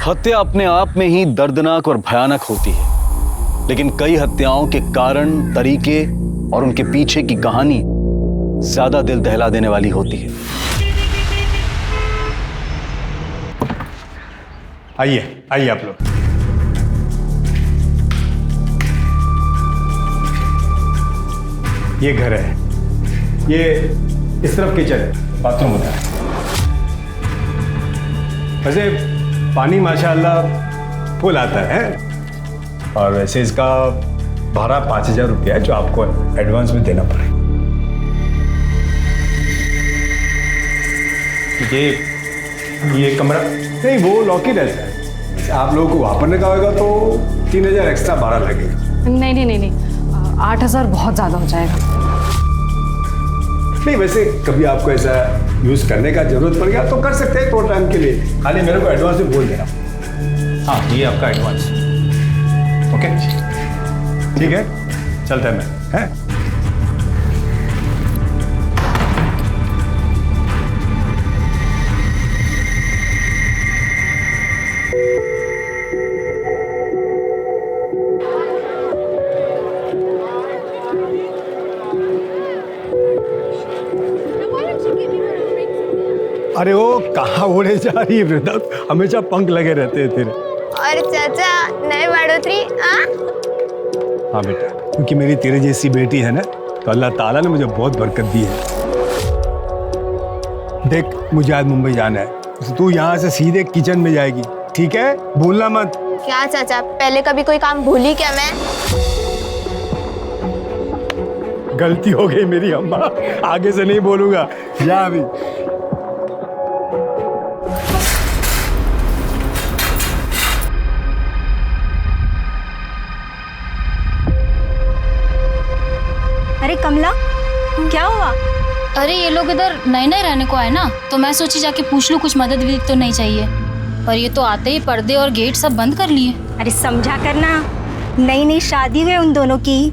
हत्या अपने आप में ही दर्दनाक और भयानक होती है, लेकिन कई हत्याओं के कारण, तरीके और उनके पीछे की कहानी ज्यादा दिल दहला देने वाली होती है। आइए आइए आप लोग। ये घर है, ये इस तरफ किचन है, बाथरूम होता है। वैसे पानी माशाल्लाह फुल आता है और वैसे इसका भाड़ा 5,000 रुपया है जो आपको एडवांस में देना पड़ेगा। ये कमरा नहीं, वो लॉक ही रहता है। आप लोगों को वहां पर निकाल होगा तो 3,000 एक्स्ट्रा भाड़ा लगेगा। नहीं, 8,000 बहुत ज्यादा हो जाएगा। नहीं, वैसे कभी आपको ऐसा यूज करने का जरूरत पड़ गया तो कर सकते हैं, थोड़ा टाइम के लिए। खाली मेरे को एडवांस में बोल देना। हाँ, ये आपका एडवांस। ओके, ठीक है, चलता है मैं, है? अरे वो कहाँ उड़े जा रही है वृंदा, हमेशा पंख लगे रहते हैं तेरे। और चाचा नए बढ़ोतरी। हाँ बेटा, क्योंकि मेरी तेरे जैसी बेटी है ना, तो अल्लाह ताला ने मुझे बहुत बरकत दी है। देख, मुझे आज मुंबई जाना है, तो तू यहाँ से सीधे किचन में जाएगी, ठीक है? भूलना मत। क्या चाचा, पहले कभी कोई काम भूली क्या मैं? गलती हो गई मेरी अम्मा, आगे से नहीं बोलूंगा। जा अभी। अरे कमला, क्या हुआ? अरे ये लोग इधर नए नए रहने को आए ना, तो मैं सोची जाके पूछ लूं कुछ मदद भी तो नहीं चाहिए। पर ये तो आते ही पर्दे और गेट सब बंद कर लिए। अरे समझा करना, नई नई शादी हुई उन दोनों की,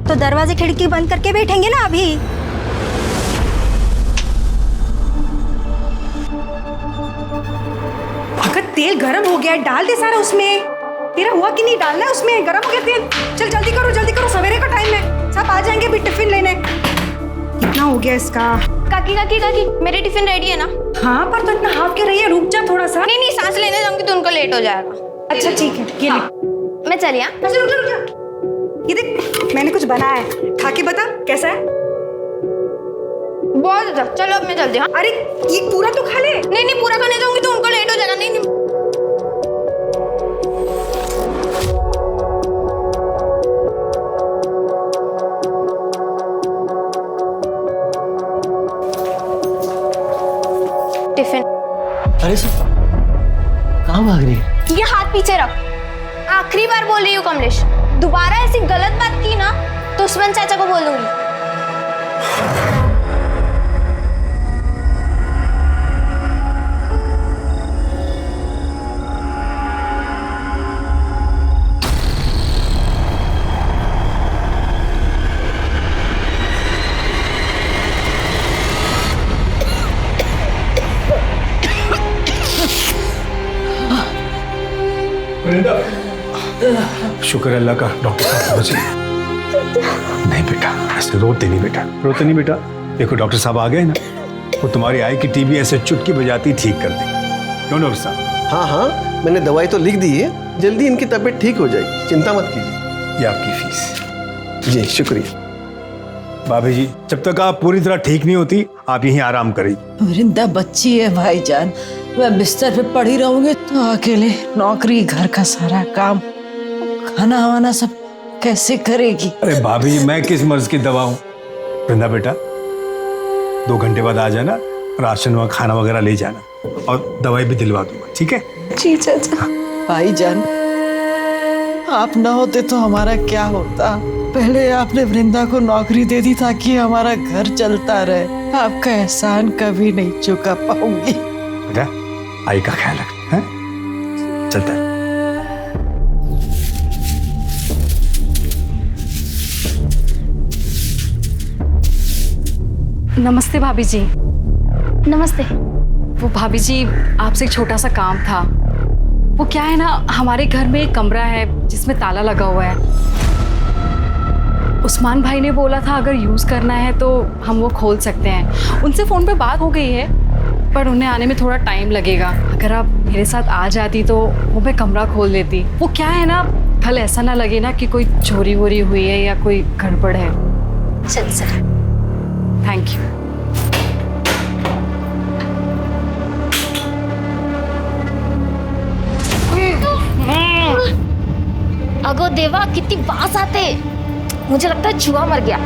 तो दरवाजे खिड़की बंद करके बैठेंगे ना अभी। अगर तेल गर्म हो गया, डाल दे सारा उसमें। तेरा हुआ कि नहीं डालना है उसमें, गर्म हो गया तेल। चल जल्दी करो, सवेरे का टाइम है, सब आ जाएंगे भी टिफिन लेने। कितना हो गया इसका? काकी, मेरी टिफिन रेडी है ना? हाँ, पर तो इतना हाफ के रही है, रुक जा थोड़ा सा। नहीं, सांस लेने जाऊंगी तो उनको लेट हो जाएगा। अच्छा ठीक है, ये ले। मैं चली। अच्छा रुक जा। ये देख, मैंने कुछ बनाया है, खा के बता कैसा है। बहुत अच्छा, चलो अब मैं चलती हूँ। अरे ये पूरा तो खा ले। नहीं, पूरा खाने जाऊंगी तो उनको लेट हो जाएगा। नहीं। टिफिन। अरे सर, कहाँ भाग रही है? ये हाथ पीछे रख। आखिरी बार बोल रही हूँ कमलेश, दोबारा ऐसी गलत बात की ना तो उस्मान चाचा को बोल दूंगी। शुक्र है अल्लाह का, डॉक्टर साहब पहुंचे। नहीं बेटा, ऐसे रोते नहीं बेटा। देखो डॉक्टर साहब आ गए ना, वो तुम्हारी आई की टीबी ऐसे चुटकी बजाती ठीक कर देंगे। क्यों डॉक्टर साहब? हाँ, मैंने दवाई तो लिख दी है, जल्दी इनकी तबीयत ठीक हो जाएगी, चिंता मत कीजिए। ये आपकी फीस। जी शुक्रिया। भाभी जी, जब तक आप पूरी तरह ठीक नहीं होती, आप यहीं आराम करिए। वृंदा बच्ची है भाईजान, मैं बिस्तर पे पड़ी रहूंगी तो अकेले नौकरी, घर का सारा काम, खाना वाना सब कैसे करेगी? अरे भाभी जी, मैं किस मर्ज की दवा हूँ? वृंदा बेटा, 2 घंटे बाद आ जाना, राशन व खाना वगैरह ले जाना और दवाई भी दिलवा दूंगा, ठीक है? जी चाचा। भाईजान, आप ना होते तो हमारा क्या होता? पहले आपने वृंदा को नौकरी दे दी ताकि हमारा घर चलता रहे। आपका एहसान कभी नहीं चुका पाऊंगी। बेटा, आई का ख्याल रख, हैं? चलता है। नमस्ते भाभी जी। नमस्ते। वो भाभी जी, आपसे एक छोटा सा काम था। वो क्या है ना, हमारे घर में एक कमरा है जिसमें ताला लगा हुआ है। उस्मान भाई ने बोला था अगर यूज़ करना है तो हम वो खोल सकते हैं। उनसे फ़ोन पे बात हो गई है, पर उन्हें आने में थोड़ा टाइम लगेगा। अगर आप मेरे साथ आ जाती तो वो मैं कमरा खोल देती। वो क्या है ना, कल ऐसा ना लगे ना कि कोई चोरी वोरी हुई है या कोई गड़बड़ है। चल सर। Thank you. अगो देवा, कितनी बास आते, मुझे लगता है चूहा मर गया।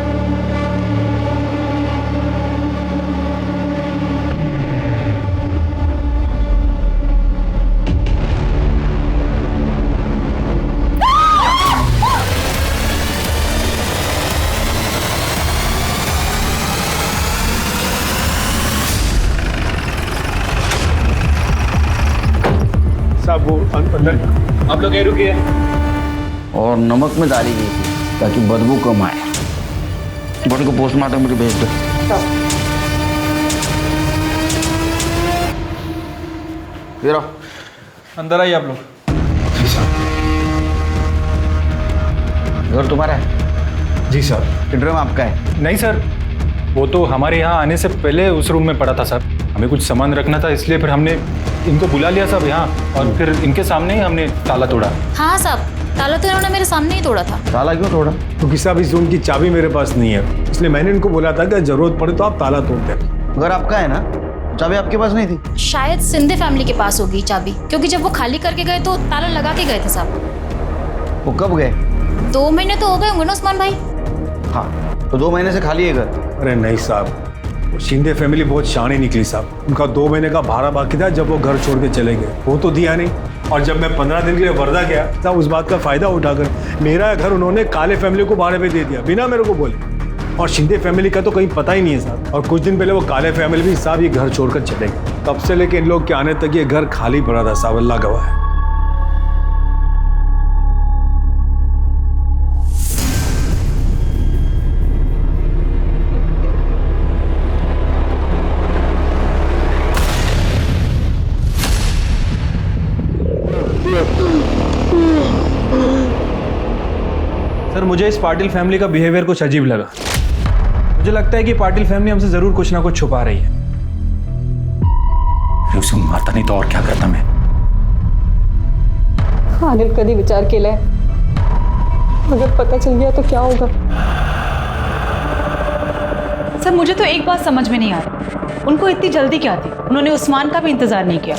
साहब वो अंदर आप लोग रुकिए। और नमक में डाली गई थी ताकि बदबू कम आए। बॉडी को पोस्टमार्टम के लिए भेज दो। ये रहो, अंदर आइए आप लोग। घर तुम्हारा है? जी सर। बेडरूम आपका है? नहीं सर, वो तो हमारे यहाँ आने से पहले उस रूम में पड़ा था सर। हमें कुछ सामान रखना था, इसलिए फिर हमने इनको बुला लिया सब यहाँ, और फिर इनके सामने ही हमने ताला तोड़ा। हाँ साहब, ताला तो इन्होंने मेरे सामने ही तोड़ा था। ताला क्यों तोड़ा? क्योंकि साहब इस रूम की चाबी मेरे पास नहीं है, इसलिए मैंने इनको बोला था कि जरूरत पड़े तो आप ताला तोड़ दें। घर आपका है ना? चाबी आपके पास नहीं थी? शायद सिंधे फैमिली के पास होगी चाबी, क्योंकि जब वो खाली करके गए तो ताला लगा के गए थे साहब। वो कब गए? 2 महीने तो हो गए होंगे ना उस्मान भाई। हाँ, तो 2 महीने से खाली है घर? अरे नहीं साहब, वो शिंदे फैमिली बहुत शानी निकली साहब। उनका 2 महीने का भाड़ा बाकी था जब वो घर छोड़ के चले गए, वो तो दिया नहीं। और जब मैं 15 दिन के लिए वर्धा गया तब उस बात का फायदा उठाकर मेरा घर उन्होंने काले फैमिली को भाड़े पे दे दिया बिना मेरे को बोले। और शिंदे फैमिली का तो कहीं पता ही नहीं है साहब। और कुछ दिन पहले वो काले फैमिली भी साहब ये घर छोड़कर चले गए। तब से लेके इन लोग के आने तक ये घर खाली पड़ा था साहब, अल्लाह गवाह है। सर, मुझे इस पाटिल फैमिली का बिहेवियर कुछ अजीब लगा। मुझे लगता है कि पाटिल फैमिली हमसे जरूर कुछ ना कुछ छुपा रही है। उसे मारता नहीं तो और क्या करता मैं? अनिल कभी विचार केलाय, अगर पता चल गया तो क्या होगा? सर, मुझे तो एक बात समझ में नहीं आ रही, उनको इतनी जल्दी क्या थी? उन्होंने उस्मान का भी इंतजार नहीं किया,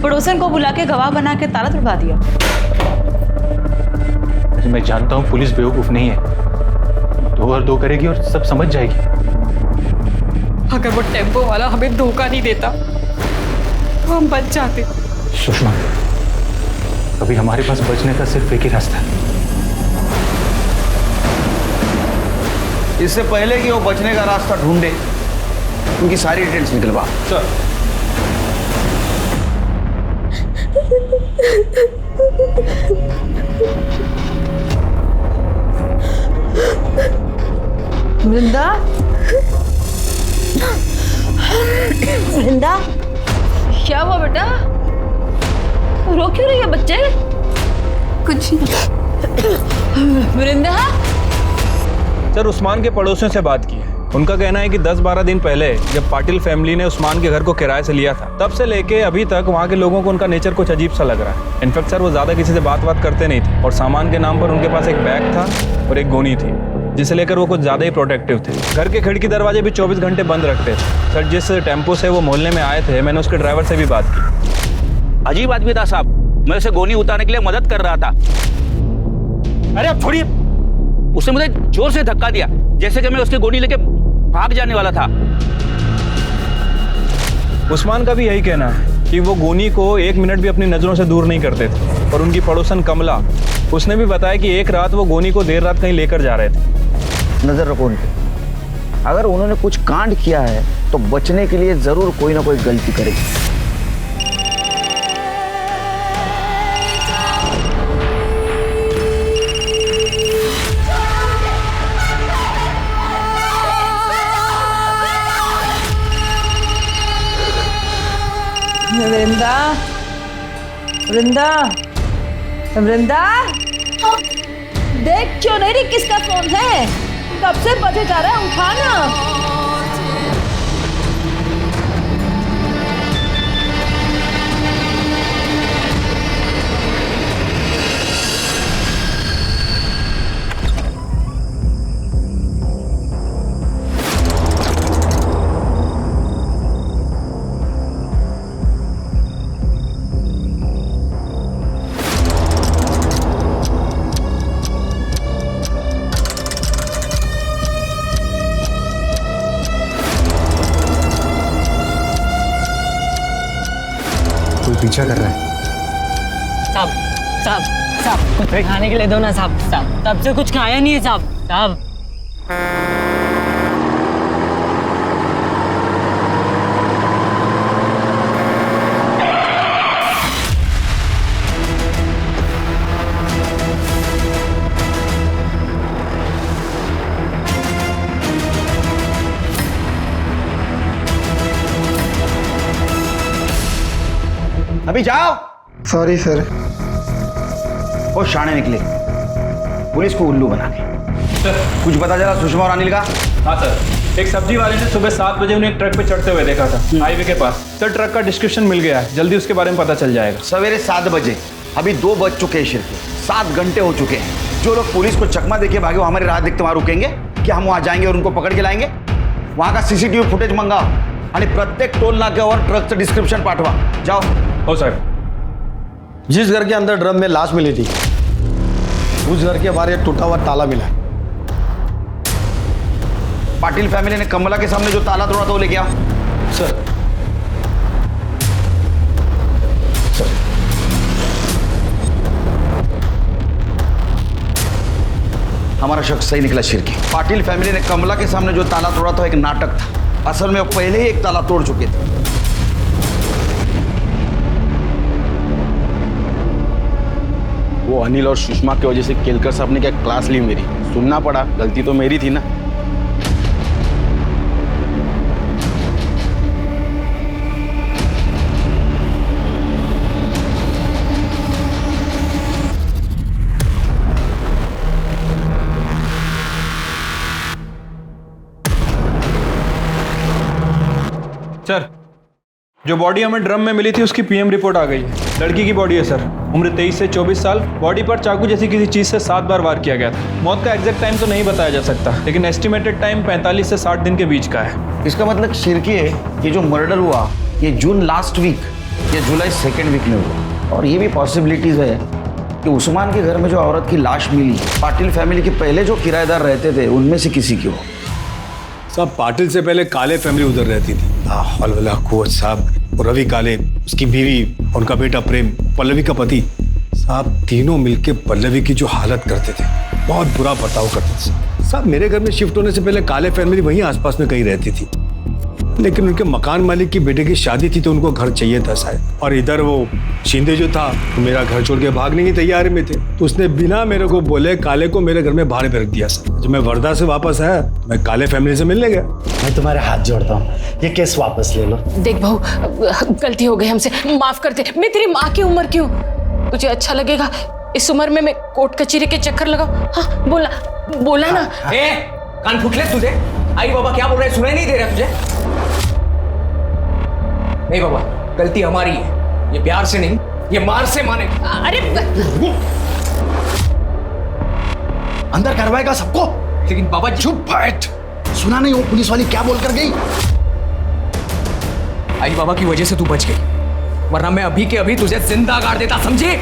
पड़ोसन को बुला के गवाह बना के ताला तुड़वा दिया। मैं जानता हूँ पुलिस बेवकूफ नहीं है, 2 और 2 करेगी और सब समझ जाएगी। अगर वो टेम्पो वाला हमें धोखा नहीं देता तो हम बच जाते। सुषमा, अभी हमारे पास बचने का सिर्फ एक ही रास्ता है। इससे पहले कि वो बचने का रास्ता ढूंढे, उनकी सारी डिटेल्स निकलवा। सर, वृंदा, वृंदा, क्या हुआ बेटा? रो क्यों रही है बच्चे? कुछ नहीं। वृंदा, सर उस्मान के पड़ोसियों से बात की है। उनका कहना है कि 10-12 दिन पहले जब पाटिल फैमिली ने उस्मान के घर को किराए से लिया था, तब से लेके अभी तक वहाँ के लोगों को उनका नेचर कुछ अजीब सा लग रहा है। इनफैक्ट सर वो ज़्यादा किसी से बात करते नहीं थे, और सामान के नाम पर उनके पास एक बैग था और एक गोनी थी, जिसे लेकर वो कुछ ज़्यादा ही प्रोटेक्टिव थे। घर के खिड़की दरवाजे भी 24 घंटे बंद रखते थे। सर, जिस टेम्पो से वो मोहल्ले में आए थे, मैंने उसके ड्राइवर से भी बात की। अजीब आदमी था साहब, मैं उसे गोनी उतारने के लिए मदद कर रहा था। अरे अब छोड़िए, उसने मुझे जोर से धक्का दिया, जैसे कि मैं उसकी गोनी लेके भाग जाने वाला था। उस्मान का भी यही कहना है कि वो गोनी को 1 मिनट भी अपनी नज़रों से दूर नहीं करते थे। और उनकी पड़ोसन कमला, उसने भी बताया कि एक रात वो गोनी को देर रात कहीं लेकर जा रहे थे। नजर रखो उन पे, अगर उन्होंने कुछ कांड किया है तो बचने के लिए जरूर कोई ना कोई गलती करेगी। वृंदा, वृंदा, वृंदा, देख क्यों नहीं रही किसका फोन है? कब से बजे जा रहा है, उठाना। पीछा कर रहा है। साहब साहब साहब कुछ खाने के लिए दो ना साहब। साहब तब से कुछ खाया नहीं है साहब। साहब अभी जाओ। Sorry sir. वो शाणे निकले पुलिस को उल्लू बना के। कुछ पता चला सुषमा और अनिल का? हाँ सर, एक सब्जी वाले ने सुबह 7 बजे उन्हें एक ट्रक पे चढ़ते हुए देखा था हाईवे के पास। सर ट्रक का डिस्क्रिप्शन मिल गया है, जल्दी उसके बारे में पता चल जाएगा। सवेरे 7 बजे, अभी 2 बज चुके हैं शिरके, 7 घंटे हो चुके हैं। जो लोग पुलिस को चकमा देके भागे वो हमारी राह देखते वहां रुकेंगे क्या? हम वहां जाएंगे और उनको पकड़ के लाएंगे? वहां का सीसीटीवी फुटेज मंगाओ आणि प्रत्येक टोल नाक्यावर ट्रकचं डिस्क्रिप्शन पाठवा। जाओ। हो सर। जिस घर के अंदर ड्रम में लाश मिली थी उस घर के बाहर एक टूटा हुआ ताला मिला है। पाटिल फैमिली ने कमला के सामने जो ताला तोड़ा था वो लेके आओ। सर। हमारा शख्स सही निकला शिरकी। पाटिल फैमिली ने कमला के सामने जो ताला तोड़ा था एक नाटक था। असल में वो पहले ही एक ताला तोड़ चुके थे। वो अनिल और सुषमा की वजह से केलकर साहब ने क्या क्लास ली मेरी, सुनना पड़ा। गलती तो मेरी थी ना। सर जो बॉडी हमें ड्रम में मिली थी उसकी पीएम रिपोर्ट आ गई है। लड़की की बॉडी है सर, उम्र 23 से 24 साल। बॉडी पर चाकू जैसी किसी चीज से 7 बार वार किया गया था। मौत का एग्जैक्ट टाइम तो नहीं बताया जा सकता, लेकिन एस्टिमेटेड टाइम 45 से 60 दिन के बीच का है। इसका मतलब शिरकी है, ये जो मर्डर हुआ ये जून लास्ट वीक या जुलाई 2nd वीक में हुआ। और ये भी पॉसिबिलिटीज है कि उस्मान के घर में जो औरत की लाश मिली पाटिल फैमिली के पहले जो किराएदार रहते थे उनमें से किसी की हो। साहब पाटिल से पहले काले फैमिली उधर रहती थी। हौला कुवत साहब, रवि काले, उसकी बीवी, उनका बेटा प्रेम, पल्लवी का पति। साहब तीनों मिलके पल्लवी की जो हालत करते थे, बहुत बुरा बर्ताव करते थे। साहब मेरे घर में शिफ्ट होने से पहले काले फैमिली वहीं आसपास में कहीं रहती थी, लेकिन उनके मकान मालिक की बेटे की शादी थी तो उनको घर चाहिए था शायद। और इधर वो शिंदे जो था तो मेरा घर छोड़ के भागने की तैयारी में थे, तो उसने बिना मेरे को बोले काले को मेरे घर में भाड़े पे रख दिया। सर जब मैं वर्धा से वापस आया मैं काले फैमिली से मिलने गया। मैं तुम्हारे हाथ जोड़ता हूँ, ये केस वापस ले लो। देख बहू, गलती हो गई हमसे, माफ कर दे। मैं तेरी माँ की उम्र क्यों? तुझे अच्छा लगेगा इस उम्र में मैं कोर्ट कचहरी के चक्कर लगाऊं? हाँ बोला ना। कान फूट ले तुझे। आई बाबा क्या बोल रहे हैं, सुनाई नहीं दे रहा तुझे? नहीं बाबा, गलती हमारी है। ये प्यार से नहीं, ये मार से माने। अरे अंदर करवाएगा सबको। लेकिन बाबा चुप बैठ, सुना नहीं वो पुलिस वाली क्या बोल कर गई? आई बाबा की वजह से तू बच गई, वरना मैं अभी के अभी तुझे जिंदा गाड़ देता, समझे?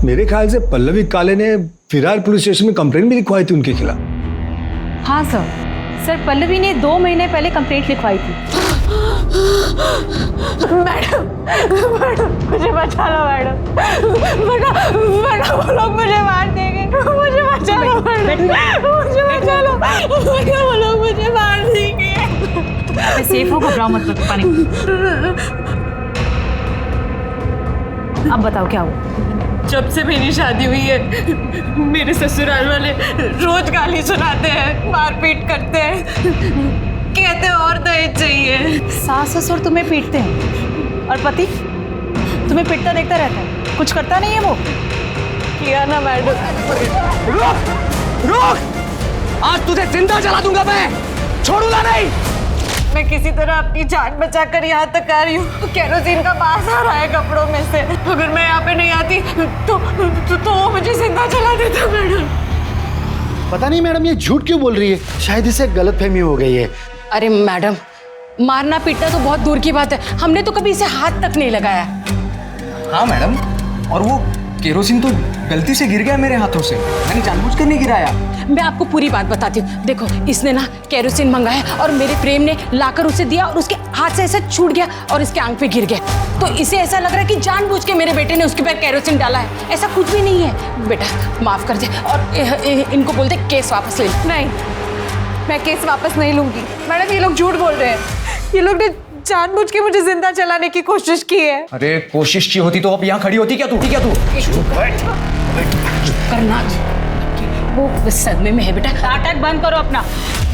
मेरे ख्याल से पल्लवी काले ने फिरार पुलिस स्टेशन में कंप्लेंट भी लिखवाई थी उनके खिलाफ। हाँ सर, पल्लवी ने 2 महीने पहले कंप्लेंट लिखवाई थी। मैडम मुझे बचा लो मैडम, वो लोग मुझे मार देंगे। मुझे बचा लो मैडम, मुझे बचा लो, वो लोग मुझे मार देंगे। सेफ हो, घबराओ मत, पानी। अब बताओ क्या हुआ? जब से मेरी शादी हुई है मेरे ससुराल वाले रोज गाली सुनाते हैं, मारपीट करते हैं, कहते हैं और दहेज चाहिए। सास ससुर तुम्हें पीटते हैं और पति तुम्हें पिटता देखता रहता है, कुछ करता नहीं है वो? किया ना मैडम। रुक! आज तुझे जिंदा जला दूंगा मैं, छोड़ूंगा नहीं। मैं किसी तरह अपनी जान बचाकर यहाँ तक आ रही हूँ। केरोसिन का बास आ रहा है कपड़ों में से। अगर मैं यहाँ पे नहीं आती तो वो मुझे जिंदा जला देता मैडम। पता नहीं मैडम ये झूठ क्यों बोल रही है, शायद इसे गलतफहमी हो गई है। अरे मैडम, मारना पीटना तो बहुत दूर की बात है, हमने तो कभी इसे हाथ तक नहीं लगाया। हाँ मैडम, और वो केरोसिन तो गलती से गिर गया मेरे हाथों से, मैंने जानबूझकर नहीं गिराया। मैं आपको पूरी बात बताती हूँ। देखो, इसने ना केरोसिन मंगाया और मेरे प्रेम ने लाकर उसे दिया और उसके हाथ से ऐसा छूट गया और इसके आंख पे गिर गया। तो इसे ऐसा लग रहा है कि जानबूझ के मेरे बेटे ने उसके पैर केरोसिन डाला है। ऐसा कुछ भी नहीं है। बेटा माफ कर दे और इनको बोल दे केस वापस ले। नहीं, मैं केस वापस नहीं लूंगी। मैडम ये लोग झूठ बोल रहे हैं, ये लोग ने जानबूझ के मुझे जिंदा जलाने की कोशिश की है। अरे कोशिश की होती तो अब यहाँ खड़ी होती क्या तू? करना वो सदमे में है बेटा। नाटक बंद करो अपना।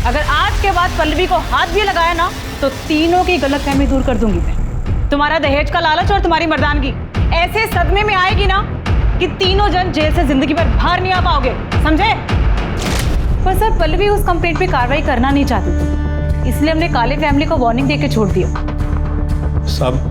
अगर आज के बाद पल्लवी को हाथ भी लगाया ना तो तीनों की गलतफहमी दूर कर दूंगी मैं। तुम्हारा दहेज का लालच और तुम्हारी मर्दानगी ऐसे सदमे में आएगी ना कि तीनों जन जेल से जिंदगी भर बाहर नहीं आ पाओगे, समझे? पर सर, पल्लवी उस कंप्लेंट पे कार्रवाई करना नहीं चाहती थी, इसलिए हमने काले फैमिली को वार्निंग देके छोड़ दिया। सब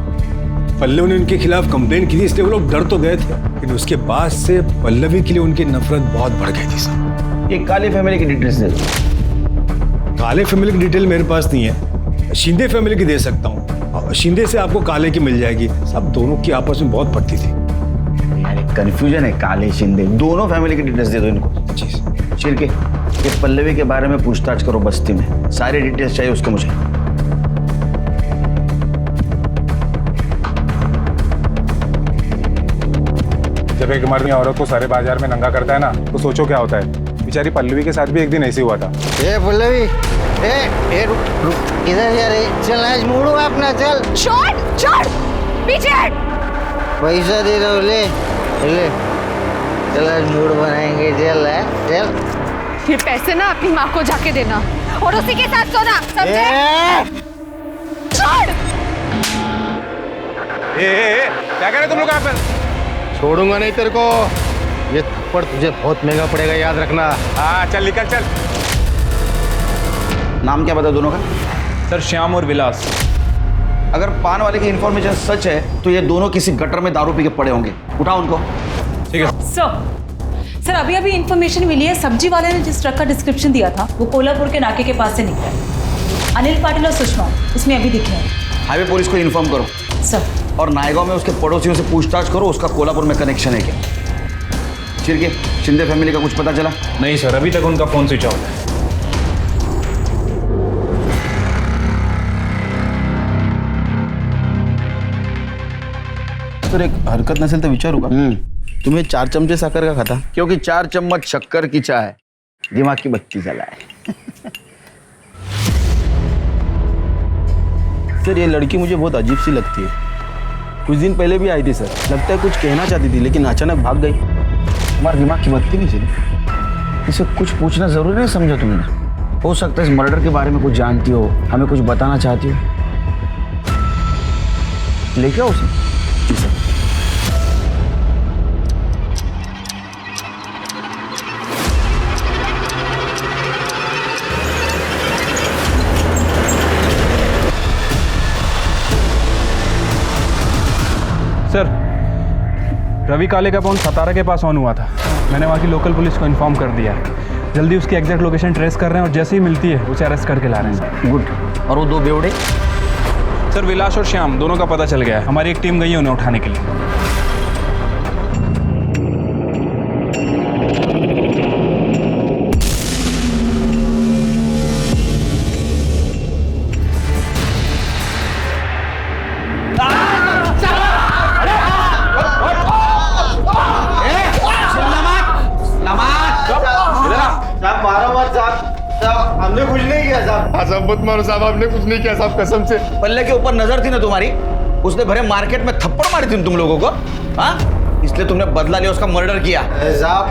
पल्लवी ने उनके खिलाफ कंप्लेंट की थी, इसलिए वो लोग डर तो गए थे, लेकिन उसके बाद से पल्लवी के लिए उनकी नफरत बहुत बढ़ गई थी सब। ये काले फैमिली की डिटेल्स दे दो। काले फैमिली की डिटेल मेरे पास नहीं है, शिंदे फैमिली की दे सकता हूँ। शिंदे से आपको काले की मिल जाएगी। सब दोनों की आपस में बहुत पड़ती थी। यार कंफ्यूजन है, काले शिंदे दोनों फैमिली की डिटेल्स दे दो इनको। चिरके, ये पल्लवी के बारे में पूछताछ करो बस्ती में, सारी डिटेल्स चाहिए उसके मुझे। जब एक मर्द औरत को सारे बाजार में नंगा करता है ना, तो सोचो क्या होता है। बेचारी पल्लवी के साथ भी एक दिन ऐसे हुआ था। ए पल्लवी, ए रुक इधर जा रे, चल आज मुड़ो अपना, चल। छोड़ पीछे हट। पैसा दे दो, ले ले, चल आज मूड बनाएंगे, चल चल। ये पैसे ना अपनी माँ को जाके देना और उसी के साथ सोना, समझे? छोड़। क्या कह रहे तुम लोग यहाँ पे? छोड़ूंगा नहीं तेरे को, ये थप्पड़ तुझे बहुत महंगा पड़ेगा, याद रखना। हाँ चल निकल चल। नाम क्या बता दोनों का? सर श्याम और विलास। अगर पान वाले की इंफॉर्मेशन सच है तो ये दोनों किसी गटर में दारू पी के पड़े होंगे, उठाओ उनको। ठीक है सर, अभी इन्फॉर्मेशन मिली है, सब्जी वाले ने जिस ट्रक का डिस्क्रिप्शन दिया था वो कोल्हापुर के नाके के पास से निकला है। अनिल पाटिल और सुषमा उसमें अभी दिखे हैं। हाईवे पुलिस को इन्फॉर्म करो सर। और नायगांव में उसके पड़ोसियों से पूछताछ करो, उसका कोल्हापुर में कनेक्शन है क्या। चिरके, शिंदे फैमिली का कुछ पता चला? नहीं सर, अभी तक उनका फोन स्विच ऑफ है। सर एक हरकत नसेल तर विचारू का? तुम्ही 4 चमचे साखर का खाता? क्योंकि 4 चम्मच शक्कर की चाय दिमाग की बत्ती जलाए। सर ये लड़की मुझे बहुत अजीब सी लगती है। कुछ दिन पहले भी आई थी सर, लगता है कुछ कहना चाहती थी लेकिन अचानक भाग गई। तुम्हारा दिमाग की बत्ती नहीं चली? इसे कुछ पूछना जरूरी नहीं समझा तुमने? हो सकता है इस मर्डर के बारे में कुछ जानती हो, हमें कुछ बताना चाहती हो। लेके आओ उसे। जी सर। सर रवि काले का फोन सतारा के पास ऑन हुआ था। मैंने वहाँ की लोकल पुलिस को इन्फॉर्म कर दिया है। जल्दी उसकी एग्जैक्ट लोकेशन ट्रेस कर रहे हैं और जैसे ही मिलती है उसे अरेस्ट करके ला रहे हैं सर। गुड। और वो 2 बेवड़े? सर विलास और श्याम दोनों का पता चल गया है। हमारी एक टीम गई है उन्हें उठाने के लिए। हमने कुछ नहीं किया साहब। साहब मत मारो साहब, हमने कुछ नहीं किया साहब, कसम से। पल्ले के ऊपर नजर थी ना तुम्हारी, उसने भरे मार्केट में थप्पड़ मारी थी तुम लोगों को, हाँ? इसलिए तुमने बदला लिया, उसका मर्डर किया। साहब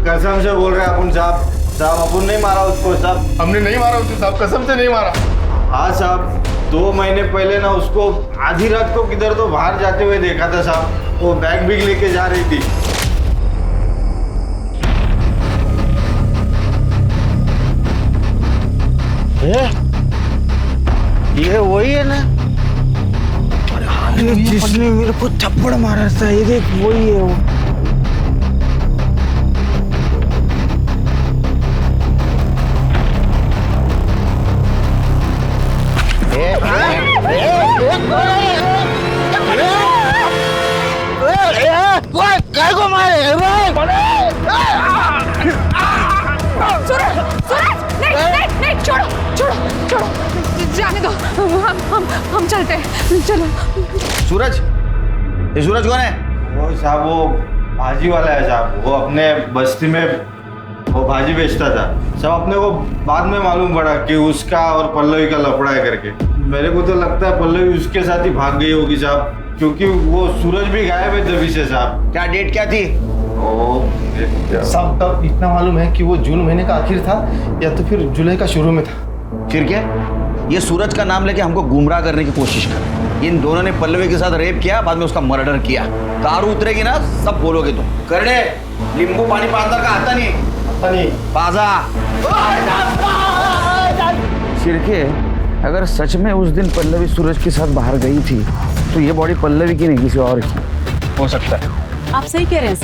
कसम से बोल रहे हैं अपन साहब, साहब अपन नहीं मारा उसको साहब। हमने नहीं मारा उसको साहब, कसम से नहीं मारा। हाँ साहब, 2 महीने पहले ना उसको आधी रात को किधर तो बाहर जाते हुए देखा था साहब, वो बैग भी लेके जा रही थी। ये वही है ना? अरे जिसने मेरे को थप्पड़ मारा था, ये देख वही है वो। काय को मारे? नहीं, छोड़ो, जाने दो, हम चलते हैं, चलो। सूरज, ये सूरज कौन है? वो साहब वो भाजी वाला है साहब, वो अपने बस्ती में वो भाजी बेचता था साहब। अपने को बाद में मालूम पड़ा कि उसका और पल्लवी का लफड़ा है करके। मेरे को तो लगता है पल्लवी उसके साथ ही भाग गई होगी साहब, क्योंकि वो सूरज भी गायब है तभी से साहब। क्या डेट क्या थी? साहब तब इतना मालूम है कि वो जून महीने का आखिर था या तो फिर जुलाई का शुरू में था। फिर क्या? ये सूरज का नाम लेके हमको गुमराह करने की कोशिश कर। इन दोनों ने पल्लवी के साथ रेप किया, बाद में उसका मर्डर किया। दारू उतरेगी ना, सब बोलोगे तुम। करने नींबू पानी पादर का आता नहीं पाजा। शिरके, अगर सच में उस दिन पल्लवी सूरज के साथ बाहर गई थी तो ये बॉडी पल्लवी की नहीं, किसी और की हो सकता है। आप सही कह रहे हैं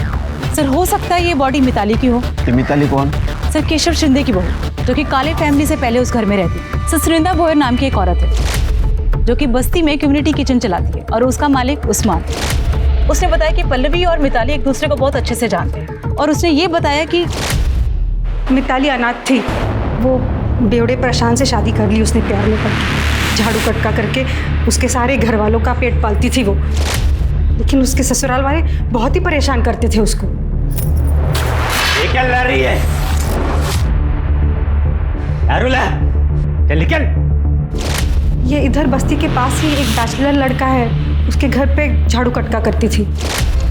सर, हो सकता है ये बॉडी मिताली की हो। मिताली कौन? सर केशव शिंदे की बहू, जो कि काले फैमिली से पहले उस घर में रहती। सर सुरिंदा भोयर नाम की एक औरत है जो कि बस्ती में कम्युनिटी किचन चलाती है, और उसका मालिक उस्मान। उसने बताया कि पल्लवी और मिताली एक दूसरे को बहुत अच्छे से जानते हैं, और उसने ये बताया कि मिताली अनाथ थी, वो बेवड़े प्रशांत से शादी कर ली उसने प्यार में पड़कर। झाड़ू कटका करके उसके सारे घर वालों का पेट पालती थी वो, लेकिन उसके ससुराल वाले बहुत ही परेशान करते थे उसको। ये क्या लड़ रही है? अरुला, चल निकल। ये इधर बस्ती के पास ही एक बैचलर लड़का है, उसके घर पे झाड़ू कटका करती थी।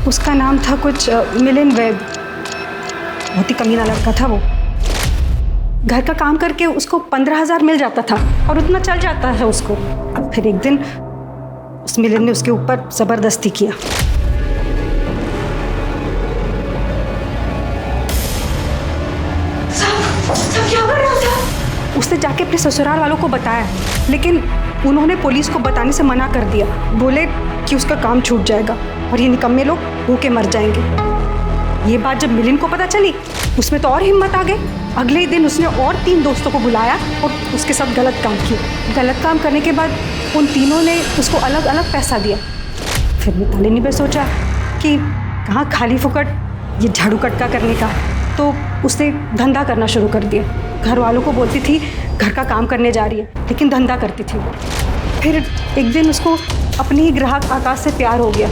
उसका नाम था कुछ मिलिन वैद। बहुत ही कमीना लड़का था वो। घर का काम करके उसको 15,000 मिल जाता था और उतना चल जाता था उसको। फिर एक दिन उस मिलिन ने उसके ऊपर जबरदस्ती किया। क्या कर रहा था? उसने जाके अपने ससुराल वालों को बताया, लेकिन उन्होंने पुलिस को बताने से मना कर दिया। बोले कि उसका काम छूट जाएगा और ये निकम्मे लोग भूखे मर जाएंगे। ये बात जब मिलिन को पता चली, उसमें तो और हिम्मत आ गई। अगले ही दिन उसने और 3 दोस्तों को बुलाया और उसके साथ गलत काम किया। गलत काम करने के बाद उन तीनों ने उसको अलग अलग पैसा दिया। फिर मिताली ने भी सोचा कि कहाँ खाली फुकट ये झाड़ू कटका करने का, तो उसने धंधा करना शुरू कर दिया। घर वालों को बोलती थी घर का काम करने जा रही है, लेकिन धंधा करती थी। फिर एक दिन उसको अपने ही ग्राहक आकाश से प्यार हो गया।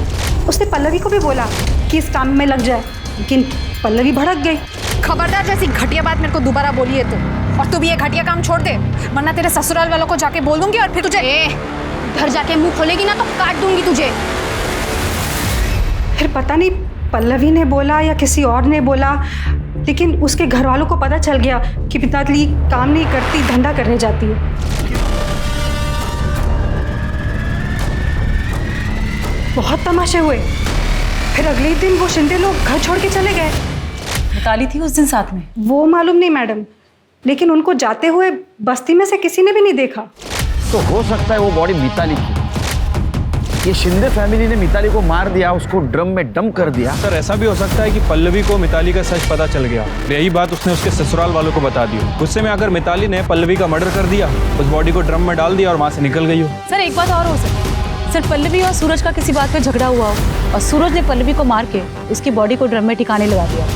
उसने पल्लवी को भी बोला कि इस काम में लग जाए, लेकिन पल्लवी भड़क गई। खबरदार, जैसी घटिया बात मेरे को दोबारा बोली है तो, और तू भी ये घटिया काम छोड़ दे, वरना तेरे ससुराल वालों को जाके बोल दूंगी और फिर तुझे घर जाके मुंह खोलेगी ना तो काट दूंगी तुझे। फिर पता नहीं पल्लवी ने बोला या किसी और ने बोला, लेकिन उसके घर वालों को पता चल गया कि मिताली काम नहीं करती, धंधा करने जाती है। बहुत तमाशे हुए। फिर अगले ही दिन वो शिंदे लोग घर छोड़ के चले गए। मिताली थी उस दिन साथ में? वो मालूम नहीं मैडम, लेकिन उनको जाते हुए बस्ती में से किसी ने भी नहीं देखा। तो हो सकता है वो बॉडी मिताली की। ये शिंदे फैमिली ने मिताली को मार दिया, उसको ड्रम में डंप कर दिया। सर ऐसा भी हो सकता है कि पल्लवी को मिताली का सच पता चल गया, यही बात उसने उसके ससुराल वालों को बता दी। गुस्से में आकर मिताली ने पल्लवी का मर्डर कर दिया, उस बॉडी को ड्रम में डाल दिया और वहाँ से निकल गई हो। सर एक बात और हो सकती है, सर पल्लवी और सूरज का किसी बात पे झगड़ा हुआ हो और सूरज ने पल्लवी को मार के उसकी बॉडी को ड्रम में ठिकाने लगा दिया।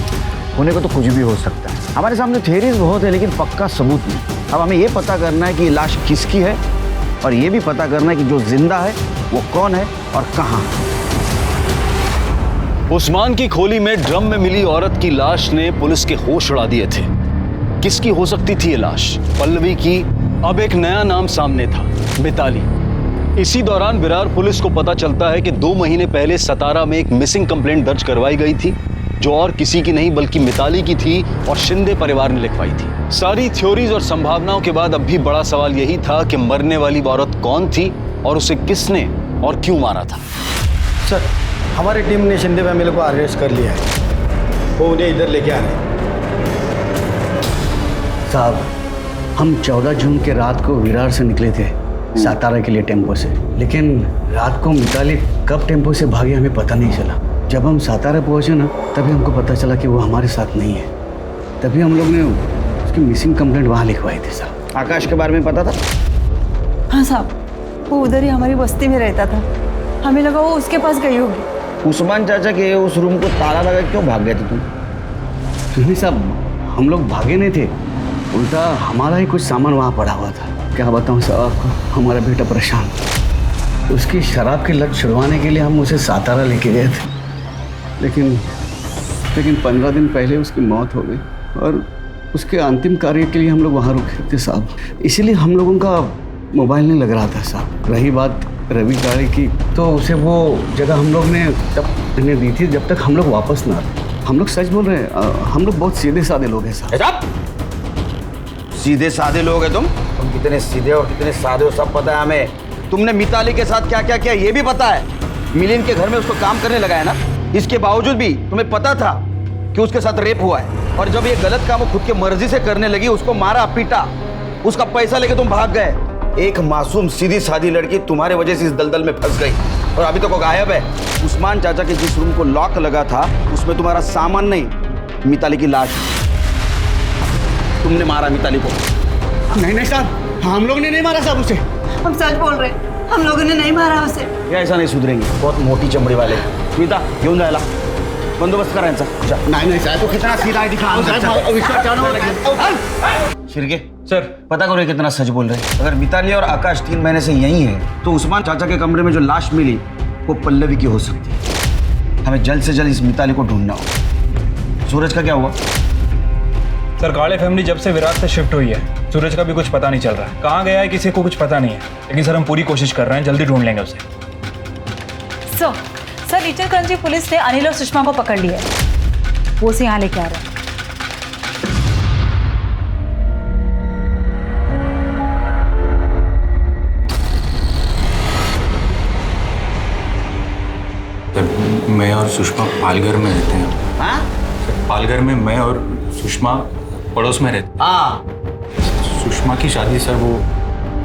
होने को तो कुछ भी हो सकता है। हमारे सामने थ्योरीज बहुत है, लेकिन पक्का सबूत नहीं। अब हमें ये पता करना है कि लाश किसकी है, और ये भी पता करना है कि जो जिंदा है वो कौन है और कहाँ। उस्मान की खोली में ड्रम में मिली औरत की लाश ने पुलिस के होश उड़ा दिए थे। किसकी हो सकती थी ये लाश? पल्लवी की। अब एक नया नाम सामने था, मिताली। इसी दौरान विरार पुलिस को पता चलता है कि 2 महीने पहले सतारा में एक मिसिंग कंप्लेंट दर्ज करवाई गई थी, जो और किसी की नहीं बल्कि मिताली की थी और शिंदे परिवार ने लिखवाई थी। सारी थ्योरीज और संभावनाओं के बाद अब भी बड़ा सवाल यही था कि मरने वाली औरत कौन थी और उसे किसने और क्यों मारा था। सर, हमारी टीम ने शिंदे फैमिली को अरेस्ट कर लिया है, वो उन्हें इधर लेके आ रहे हैं। साहब, हम 14 जून के रात को विरार से निकले थे सातारा के लिए टेम्पो से, लेकिन रात को मिताली कब टेम्पो से भागी हमें पता नहीं चला। जब हम सातारा पहुंचे ना, तभी हमको पता चला कि वो हमारे साथ नहीं है। तभी हम लोग ने उसकी मिसिंग कंप्लेंट वहाँ लिखवाई थी। साहब, आकाश के बारे में पता था? हाँ साहब, वो उधर ही हमारी बस्ती में रहता था, हमें लगा वो उसके पास गई होगी। उस्मान चाचा के उस रूम को ताला लगा क्यों भाग गए थे तुम? नहीं साहब, हम लोग भागे नहीं थे, उल्टा हमारा ही कुछ सामान वहाँ पड़ा हुआ था। क्या बताऊँ साहब आपको, हमारा बेटा परेशान, उसकी शराब की लत छुड़वाने के लिए हम उसे सातारा लेके गए थे, लेकिन 15 दिन पहले उसकी मौत हो गई और उसके अंतिम कार्य के लिए हम लोग वहाँ रुके थे साहब। इसीलिए हम लोगों का मोबाइल नहीं लग रहा था साहब। रही बात रवि गाड़ी की, तो उसे वो जगह हम लोग ने तब इन्हें दी थी जब तक हम लोग वापस ना आते। हम लोग सच बोल रहे हैं, हम लोग बहुत सीधे साधे लोग हैं साहब। सीधे साधे लोग हैं तुम कितने सीधे और कितने साधे हो सब पता है हमें। तुमने मिताली के साथ क्या क्या किया ये भी पता है। मिलिंद के घर में उसको काम करने लगा है ना, इसके बावजूद भी तुम्हें पता था कि उसके साथ रेप हुआ है, और जब ये गलत काम वो खुद की मर्जी से करने लगी, उसको मारा पीटा, उसका पैसा लेके तुम भाग गए। एक मासूम सीधी सादी लड़की तुम्हारे वजह से इस दलदल में फंस गई और अभी तक वो गायब है। उस्मान चाचा के जिस रूम को लॉक लगा था उसमें तुम्हारा सामान नहीं, मिताली की लाश। तुमने मारा मिताली को। नहीं नहीं साहब, हम लोग ने नहीं मारा साहब उसे। हम सच बोल रहे हैं, हम लोगों ने नहीं मारा उसे। या ऐसा नहीं सुधरेंगे, बहुत मोटी चमड़ी वाले। मीता घेऊन जायला बंदोबस्त करायचा। नहीं साहब, तो कितना सीधा है दिखा। शिरके सर, पता करो ये कितना सच बोल रहे हैं। अगर मिताली और आकाश 3 महीने से यही है, तो उस्मान चाचा के कमरे में जो लाश मिली वो पल्लवी की हो सकती है। हमें जल्द से जल्द इस मिताली को ढूंढना होगा। सूरज का क्या हुआ? सर, काले फैमिली जब से विरार से शिफ्ट हुई है, सूरज का भी कुछ पता नहीं चल रहा है। कहाँ गया है किसी को कुछ पता नहीं है, लेकिन सर हम पूरी कोशिश कर रहे हैं, जल्दी ढूंढ लेंगे उसे। सर, रीचलकरंजी पुलिस ने अनिल और सुषमा को पकड़ लिया है, वो उसे यहाँ लेके आ रहे हैं। मैं और सुषमा पालघर में रहते हैं। हाँ? पालघर में मैं और सुषमा पड़ोस में रहते। हाँ। सुषमा की शादी सर वो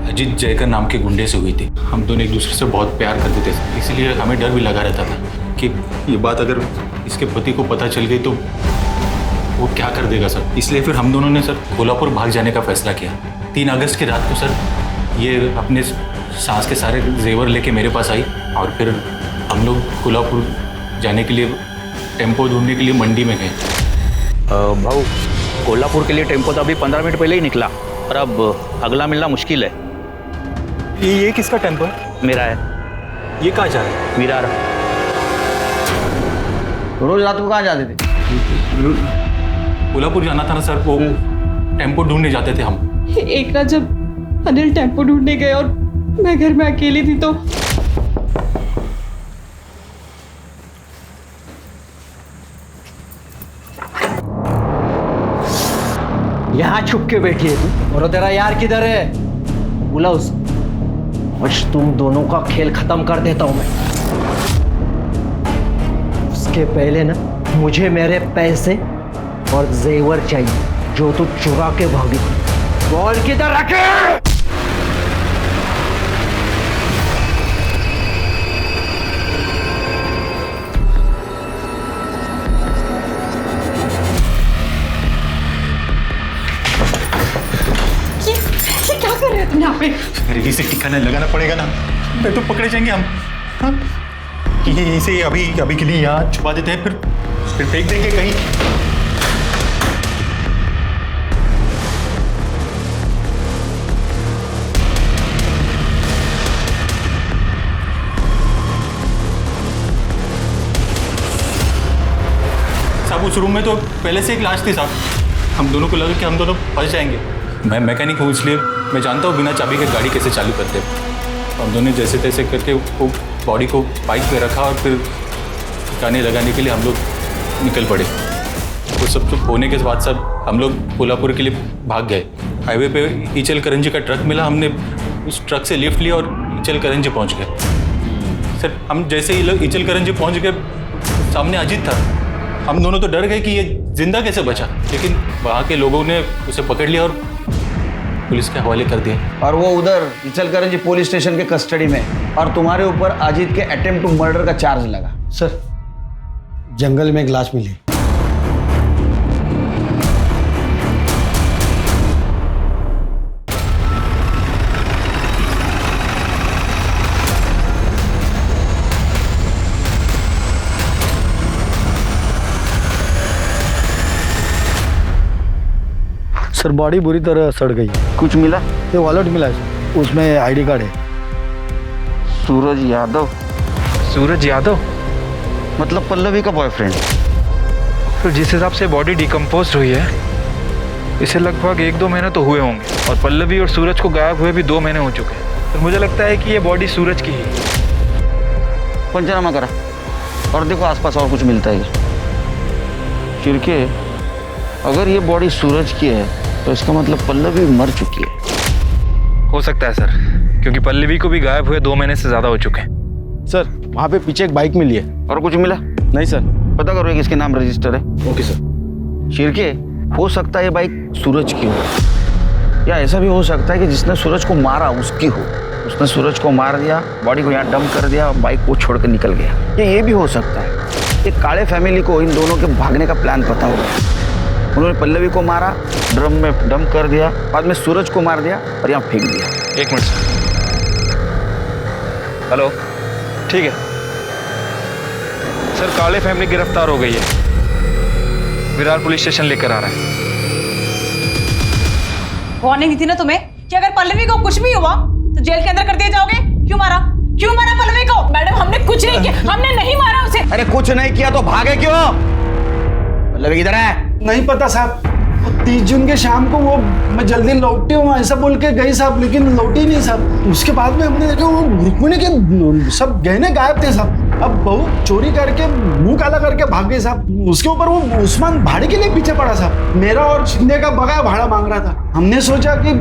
अजीत जयकर नाम के गुंडे से हुई थी। हम दोनों एक दूसरे से बहुत प्यार करते थे, इसीलिए हमें डर भी लगा रहता था कि ये बात अगर इसके पति को पता चल गई तो वो क्या कर देगा सर। इसलिए फिर हम दोनों ने सर कोल्हापुर भाग जाने का फैसला किया। 3 अगस्त की रात को सर ये अपने सास के सारे जेवर लेके मेरे पास आई और फिर हम लोग कोल्हापुर जाने के लिए टेम्पो ढूंढने के लिए मंडी में गए। भाऊ, कोल्हापुर के लिए टेम्पो तो अभी 15 मिनट पहले ही निकला और अब अगला मिलना मुश्किल है। ये किसका टेम्पो है? मेरा है। ये कहाँ जा रहा है? विरार। रोज रात को कहाँ जाते थे? कोल्हापुर जाना था ना सर, वो टेम्पो ढूंढने जाते थे हम। एक रात जब अनिल टेम्पो ढूंढने गए और मैं घर में अकेली थी, तो यहाँ छुप के बैठी है तू, और तेरा यार किधर है? बोला उस आज तुम दोनों का खेल खत्म कर देता हूं मैं। उसके पहले ना मुझे मेरे पैसे और जेवर चाहिए जो तू चुरा के भागी। बॉल किधर रखे? यहाँ पे अरे इसे ठिकाना लगाना पड़ेगा ना, नहीं तो पकड़े जाएंगे हम। हाँ? ये इसे अभी के लिए यहाँ छुपा देते हैं, फिर फेंक देंगे कहीं। साहब उस रूम में तो पहले से एक लाश थी साहब। हम दोनों को लगा कि हम दोनों फंस जाएंगे। मैं मैकेनिक हूँ, इसलिए मैं जानता हूँ बिना चाबी के गाड़ी कैसे चालू करते हैं। हम दोनों जैसे तैसे करके वो बॉडी को बाइक पे रखा और फिर गाने लगाने के लिए हम लोग निकल पड़े। वो सब कुछ होने के बाद सब हम लोग कोल्हापुर के लिए भाग गए। हाईवे पे ईचल करंजी का ट्रक मिला, हमने उस ट्रक से लिफ्ट लिया और ईचल करंजी पहुंच गए। सर हम जैसे ही लोग ईचल करंजी पहुंच गए, सामने अजीत था। हम दोनों तो डर गए कि ये जिंदा कैसे बचा, लेकिन वहाँ के लोगों ने उसे पकड़ लिया और पुलिस के हवाले कर दिया। और वो उधर इचलकरंजी पुलिस स्टेशन के कस्टडी में, और तुम्हारे ऊपर अजीत के अटेम्प्ट टू मर्डर का चार्ज लगा। सर जंगल में एक लाश मिली। सर बॉडी बुरी तरह सड़ गई है। कुछ मिला? ये वॉलेट मिला है सर, उसमें आईडी कार्ड है। सूरज यादव? सूरज यादव मतलब पल्लवी का बॉयफ्रेंड? तो जिस हिसाब से बॉडी डिकम्पोज हुई है, इसे लगभग 1-2 महीने तो हुए होंगे, और पल्लवी और सूरज को गायब हुए भी 2 महीने हो चुके हैं। तो मुझे लगता है कि ये बॉडी सूरज की ही है। पंचनामा करा और देखो आसपास और कुछ मिलता है। चिरके, अगर ये बॉडी सूरज की है तो इसका मतलब पल्लवी मर चुकी है। हो सकता है सर, क्योंकि पल्लवी को भी गायब हुए 2 महीने से ज्यादा हो चुके हैं। सर वहाँ पे पीछे एक बाइक मिली है। और कुछ मिला? नहीं सर। पता करो किसके नाम रजिस्टर है। Okay sir. शिरके, हो सकता है ये बाइक सूरज की हो, या ऐसा भी हो सकता है कि जिसने सूरज को मारा उसकी हो। उसने सूरज को मार दिया, बॉडी को यहाँ डंप कर दिया, बाइक को छोड़कर निकल गया। ये भी हो सकता है कि काले फैमिली को इन दोनों के भागने का प्लान पता होगा। उन्होंने पल्लवी को मारा, ड्रम में डंप कर दिया, बाद में सूरज को मार दिया और यहाँ फेंक दिया। 1 मिनट सर। हेलो, ठीक है सर। काले फैमिली गिरफ्तार हो गई है, विरार पुलिस स्टेशन लेकर आ रहा है। वार्निंग दी थी ना तुम्हें कि अगर पल्लवी को कुछ भी हुआ तो जेल के अंदर कर दिए जाओगे। क्यों मारा पल्लवी को? मैडम हमने कुछ नहीं किया, हमने नहीं मारा उसे। अरे कुछ नहीं किया तो भागे क्यों? पल्लवी किधर है? नहीं पता साहब। 30 जून के शाम को वो मैं जल्दी लौटी हूँ ऐसा बोल के गई साहब, लेकिन लौटी नहीं साहब। उसके बाद में हमने देखा वो रुक्मिणी के सब गहने गायब थे साहब। अब बहू चोरी करके मुंह काला करके भाग गई साहब। उसके ऊपर वो उस्मान भाड़े के लिए पीछे पड़ा साहब। मेरा और शिंदे का बगाया भाड़ा मांग रहा था। हमने सोचा कि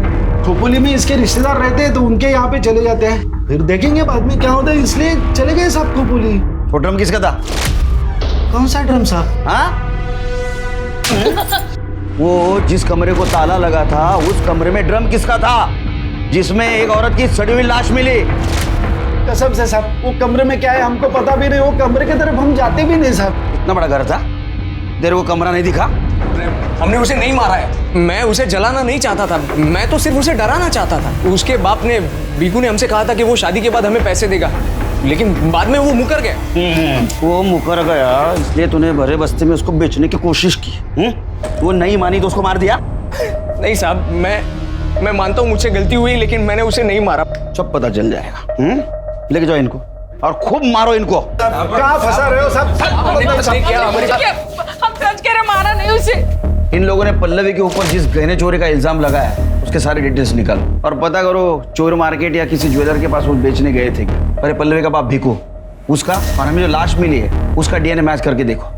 खोपोली में इसके रिश्तेदार रहते हैं तो उनके यहाँ पे चले जाते हैं, फिर देखेंगे बाद में क्या होता है, इसलिए चले गए साहब खोपोली। वो ड्रम किसका था? कौन सा ड्रम साहब? हाँ? वो जिस कमरे को ताला लगा था उस कमरे में ड्रम किसका था जिसमें एक औरत की सड़ी हुई लाश मिली? कसम से साहब, वो कमरे में क्या है हमको पता भी नहीं। वो कमरे की तरफ हम जाते भी नहीं साहब। इतना बड़ा घर था, तेरे को कमरा नहीं दिखा? हमने उसे नहीं मारा है। मैं उसे जलाना नहीं चाहता था, मैं तो सिर्फ उसे डराना चाहता था। उसके बाप ने, बीकू ने हमसे कहा था कि वो शादी के बाद हमें पैसे देगा, लेकिन बाद में वो मुकर गया। वो मुकर गया इसलिए तूने भरे बस्ती में उसको बेचने की कोशिश की। वो नहीं मानी तो उसको मार दिया? नहीं साहब, मैं मानता हूँ मुझसे गलती हुई, लेकिन मैंने उसे नहीं मारा। सब पता चल जाएगा। लेके जाओ इनको और खूब मारो इनको। कहाँ फंसा रहे हो सब? हम सच कह रहे, मारा नहीं उसे। इन लोगों ने पल्लवी के ऊपर जिस गहने चोरी का इल्जाम लगाया उसके सारे डिटेल्स निकालो और पता करो चोर मार्केट या किसी ज्वेलर के पास वो बेचने गए थे। अरे पल्लवी का बाप भीकू, उसका और हमें जो लाश मिली है उसका डीएनए मैच करके देखो।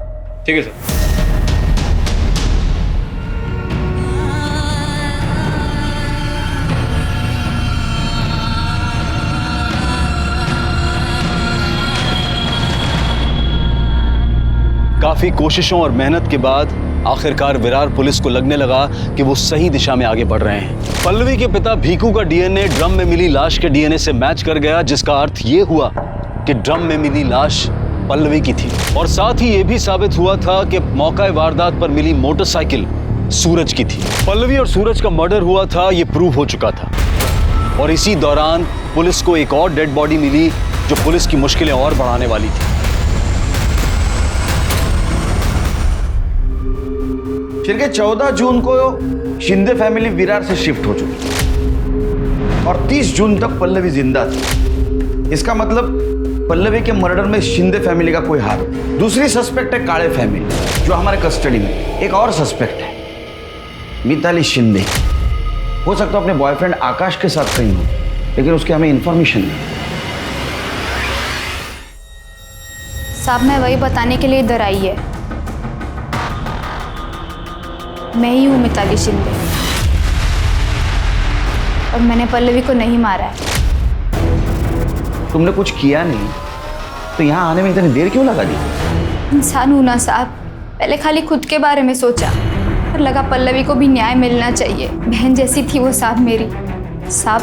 ठीक है सर। काफी कोशिशों और मेहनत के बाद आखिरकार विरार पुलिस को लगने लगा कि वो सही दिशा में आगे बढ़ रहे हैं। पल्लवी के पिता भीकू का डीएनए ड्रम में मिली लाश के डीएनए से मैच कर गया, जिसका अर्थ ये हुआ कि ड्रम में मिली लाश पल्लवी की थी। और साथ ही ये भी साबित हुआ था कि मौका वारदात पर मिली मोटरसाइकिल सूरज की थी। पल्लवी और सूरज का मर्डर हुआ था, ये प्रूव हो चुका था। और इसी दौरान पुलिस को एक और डेड बॉडी मिली जो पुलिस की मुश्किलें और बढ़ाने वाली थी। फिर के 14 जून को शिंदे फैमिली विरार से शिफ्ट हो चुकी और 30 जून तक पल्लवी जिंदा थी। इसका मतलब पल्लवी के मर्डर में शिंदे फैमिली का कोई हाथ नहीं। दूसरी सस्पेक्ट है काले फैमिली जो हमारे कस्टडी में। एक और सस्पेक्ट है मिताली शिंदे। हो सकता है अपने बॉयफ्रेंड आकाश के साथ कहीं हो लेकिन उसकी हमें इंफॉर्मेशन नहीं। साहब मैं वही बताने के लिए इधर आई है। मैं ही हूँ मिताली शिंदे और मैंने पल्लवी को नहीं मारा है। तुमने कुछ किया नहीं तो यहाँ आने में इतनी देर क्यों लगा दी? इंसान हूँ ना साहब, पहले खाली खुद के बारे में सोचा पर लगा पल्लवी को भी न्याय मिलना चाहिए। बहन जैसी थी वो साहब मेरी। साहब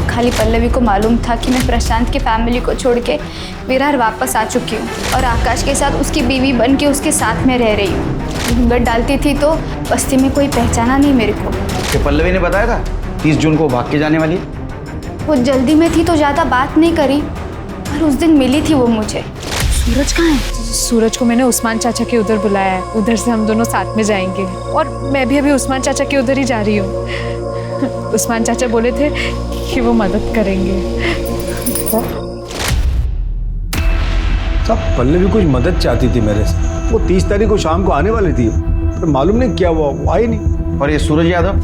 खाली पल्लवी को मालूम था कि मैं प्रशांत के फैमिली को छोड़ के विरार वापस आ चुकी हूँ और आकाश के साथ उसकी बीवी बन के उसके साथ में रह रही हूँ। घूंघट डालती थी तो बस्ती में कोई पहचाना नहीं मेरे को। कि पल्लवी ने बताया था 30 जून को भाग के जाने वाली है? वो जल्दी में थी तो ज़्यादा बात नहीं करी पर उस दिन मिली थी वो मुझे। सूरज कहाँ है? सूरज को मैंने उस्मान चाचा के उधर बुलाया है, उधर से हम दोनों साथ में जाएंगे। और मैं भी अभी उस्मान चाचा के उधर ही जा रही हूँ। उस्मान चाचा बोले थे कि वो मदद करेंगे। सब पल्लवी कुछ मदद चाहती थी मेरे से। वो 30 तारीख को शाम को आने वाली थी पर मालूम नहीं क्या हुआ, वो आई नहीं। और ये सूरज यादव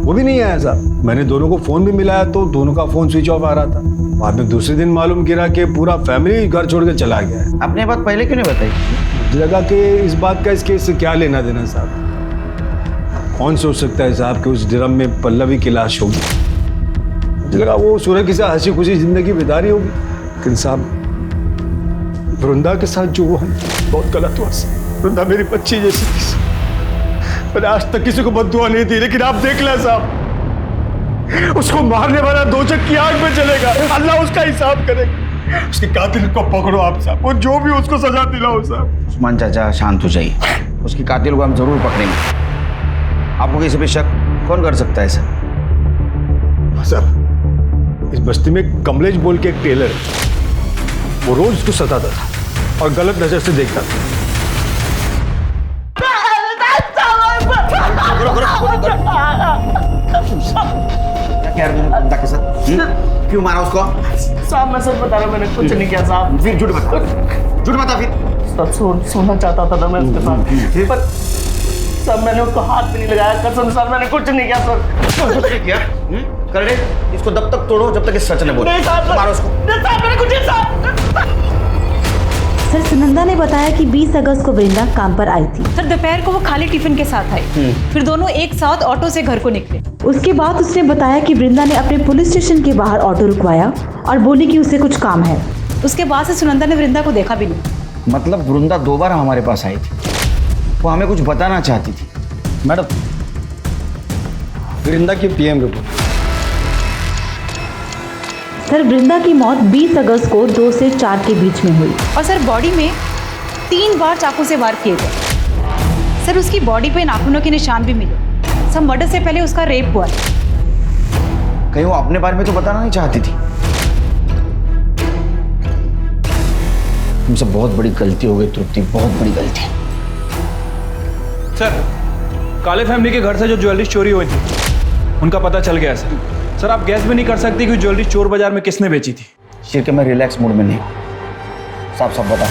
वो भी नहीं आया साहब। मैंने दोनों को फोन भी मिलाया तो दोनों का फोन स्विच ऑफ आ रहा था। बाद में दूसरे दिन मालूम गिरा कि पूरा फैमिली घर छोड़ के चला गया है। आपने बात पहले क्यों नहीं बताई? मुझे लगा कि इस बात का इस केस से क्या लेना देना साहब। कौन सोच सकता है साहब कि उस ड्रम में पल्लवी की लाश होगी। मुझे लगा वो सूरज के साथ हंसी खुशी जिंदगी बिता रही होगी, लेकिन साहब वृंदा के साथ जो हुआ बहुत गलत हुआ। वृंदा मेरी बच्ची जैसी थी। मैंने आज तक किसी को बद्दुआ नहीं दी, लेकिन आप देख लें साहब, उसको मारने वाला दोजख की आग में चलेगा। अल्लाह उसका हिसाब करेगा। उसके कातिल को पकड़ो आप साहब, और जो भी उसको सजा दिलाओ साहब। उस्मान चाचा शांत हो जाइए, उसकी कातिल को हम जरूर पकड़ेंगे। आपको किसी पे शक कौन कर सकता है सर? साहब इस बस्ती में कमलेश बोल के एक टेलर है, वो रोज उसको सताता था और गलत नजर से देखता था। क्या के साथ क्यों मारा उसको? साहब मैं सच बता रहा हूँ, मैंने कुछ नहीं किया साहब। फिर झूठ बता, झूठ बता फिर। सब सोना चाहता था ना मैं उसके साथ, पर सब मैंने उसको हाथ भी नहीं लगाया। कसम सर मैंने कुछ नहीं किया सर। कुछ नहीं किया? कर दे इसको, तब तक तोड़ो जब तक इस सच ने बोले। नहीं साहब, मारो उसको। नहीं साहब मैंने कुछ नहीं साहब। सर सुनंदा ने बताया कि 20 अगस्त को वृंदा काम पर आई थी। सर दोपहर को वो खाली टिफिन के साथ आई, फिर दोनों एक साथ ऑटो से घर को निकले। उसके बाद उसने बताया कि वृंदा ने अपने पुलिस स्टेशन के बाहर ऑटो रुकवाया और बोली कि उसे कुछ काम है। उसके बाद से सुनंदा ने वृंदा को देखा भी नहीं। मतलब वृंदा 2 बार हमारे पास आई थी, वो हमें कुछ बताना चाहती थी। मैडम वृंदा की PM रिपोर्ट। सर वृंदा की मौत 20 अगस्त को 2 से 4 के बीच में हुई और सर बॉडी में 3 बार चाकू से वार किए गए। सर उसकी बॉडी पे नाखूनों के निशान भी मिले। सब मर्डर से पहले उसका रेप हुआ। कहीं वो अपने बारे में तो बताना नहीं चाहती थी। तुमसे बहुत बड़ी गलती हो गई तृप्ति, बहुत बड़ी गलती। सर काले फैमिली के घर से जो ज्वेलरी चोरी हुई थी उनका पता चल गया सर। सर आप गैस भी नहीं कर सकती कि ज्वेलरी चोर बाजार में किसने बेची थी। शिर के मैं रिलैक्स मूड में नहीं, साफ साफ बता।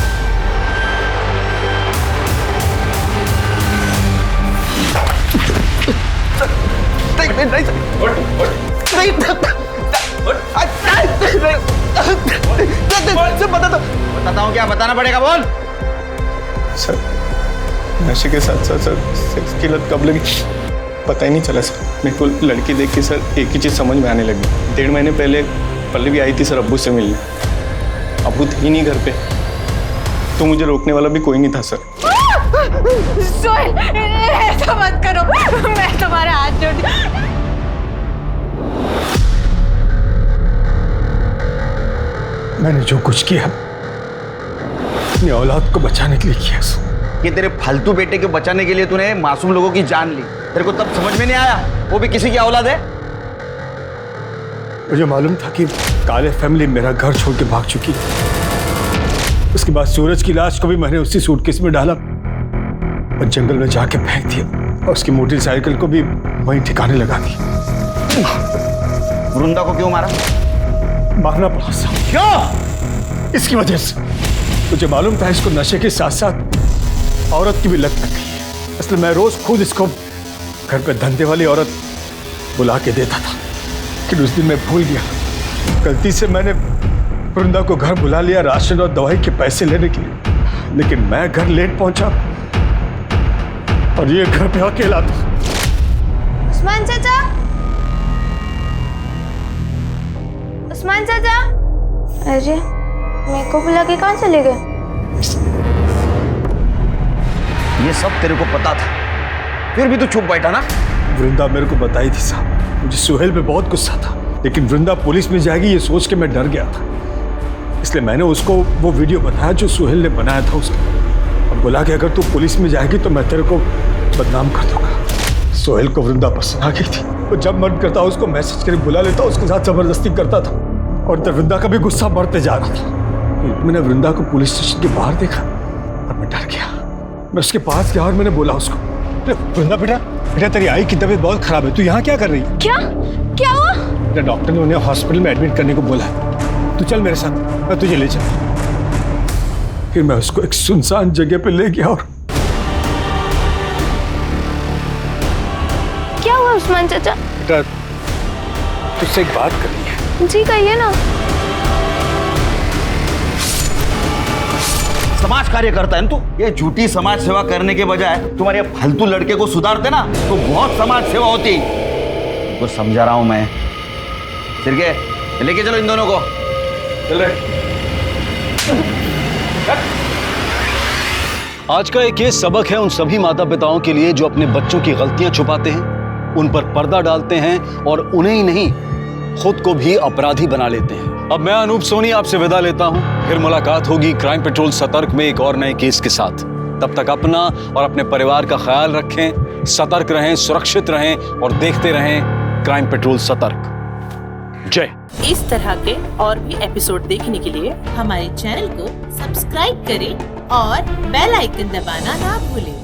बताता हूँ क्या बताना पड़ेगा, बोल। सर नशे के साथ साथ सर सेक्स की लत कब लगी पता ही नहीं चला सर। मेरे को लड़की देख के सर एक ही चीज़ समझ में आने लगी। 1.5 महीने पहले पल्लवी आई थी सर अब्बू से मिलने। अब्बू थे ही नहीं घर पे, तो मुझे रोकने वाला भी कोई नहीं था सर। सोहेल ऐसा मत करो, मैं तुम्हारे हाथ जोड़ती। मैंने जो कुछ किया अपनी औलाद को बचाने के लिए किया। ये तेरे फालतू बेटे को बचाने के लिए तूने मासूम लोगों की जान ली। तेरे को तब समझ में नहीं आया वो भी किसी की औलाद है। मुझे मालूम था कि काले फैमिली मेरा घर छोड़ के भाग चुकी। उसके बाद सूरज की लाश को भी मैंने उसी सूटकेस में डाला और जंगल में जाके फेंक दिया और उसकी मोटरसाइकिल को भी वहीं ठिकाने लगा दी। वृंदा को क्यों मारा? मारना पड़ा साहब। क्या? इसकी वजह से मुझे मालूम था इसको नशे के साथ साथ औरत की भी लत लग गई है, इसलिए मैं रोज खुद इसको घर पे धंधे वाली औरत बुला के देता था लेकिन उस दिन मैं भूल गया। गलती से मैंने वृंदा को घर बुला लिया राशन और दवाई के पैसे लेने के लिए, लेकिन मैं घर लेट पहुंचा और ये घर पे अकेला था। उस्मान चाचा, उस्मान चाचा, अरे मेरे को बुला के कहाँ चले गए? ये सब तेरे को पता था, फिर भी तू चुप बैठा ना। वृंदा मेरे को बताई थी साहब, मुझे सुहेल पे बहुत गुस्सा था, लेकिन वृंदा पुलिस में जाएगी ये सोच के मैं डर गया था। इसलिए मैंने उसको वो वीडियो बताया जो सुहेल ने बनाया था उसका, और बोला कि अगर तू पुलिस में जाएगी तो मैं तेरे को बदनाम कर दूंगा। सुहेल को वृंदा पसंद आ गई थी, वो जब मन करता उसको मैसेज करके बुला लेता, उसके साथ जबरदस्ती करता था, और तब वृंदा का भी गुस्सा बढ़ते जा रहा था। मैंने वृंदा को पुलिस स्टेशन के बाहर देखा और मैं डर गया। मैं उसके पास गया और मैंने बोला उसको, वृंदा बेटा बेटा तेरी आई की तबीयत बहुत खराब है, तू यहाँ क्या कर रही है? क्या क्या हुआ? बेटा डॉक्टर ने उन्हें हॉस्पिटल में एडमिट करने को बोला है, तू चल मेरे साथ, मैं तुझे ले चल। फिर मैं उसको एक सुनसान जगह पे ले गया और क्या हुआ उस्मान चाचा? बेटा तुझसे एक बात करनी है। जी कहिए ना। समाज कार्य करता है ना तू। ये झूठी समाज सेवा करने के बजाय तुम्हारे फालतू लड़के को सुधारते ना तो बहुत समाज सेवा होती। तो समझा रहा हूं मैं। सिरके लेके चलो इन दोनों को। चल रहे। आज का एक ये सबक है उन सभी माता पिताओं के लिए जो अपने बच्चों की गलतियां छुपाते हैं, उन पर पर्दा डालते हैं और उन्हें ही नहीं खुद को भी अपराधी बना लेते हैं। अब मैं अनूप सोनी आपसे विदा लेता हूं, फिर मुलाकात होगी क्राइम पेट्रोल सतर्क में एक और नए केस के साथ। तब तक अपना और अपने परिवार का ख्याल रखें, सतर्क रहें, सुरक्षित रहें और देखते रहें क्राइम पेट्रोल सतर्क। जय। इस तरह के और भी एपिसोड देखने के लिए हमारे चैनल को सब्सक्राइब करें और बेल आइकन दबाना ना भूलें।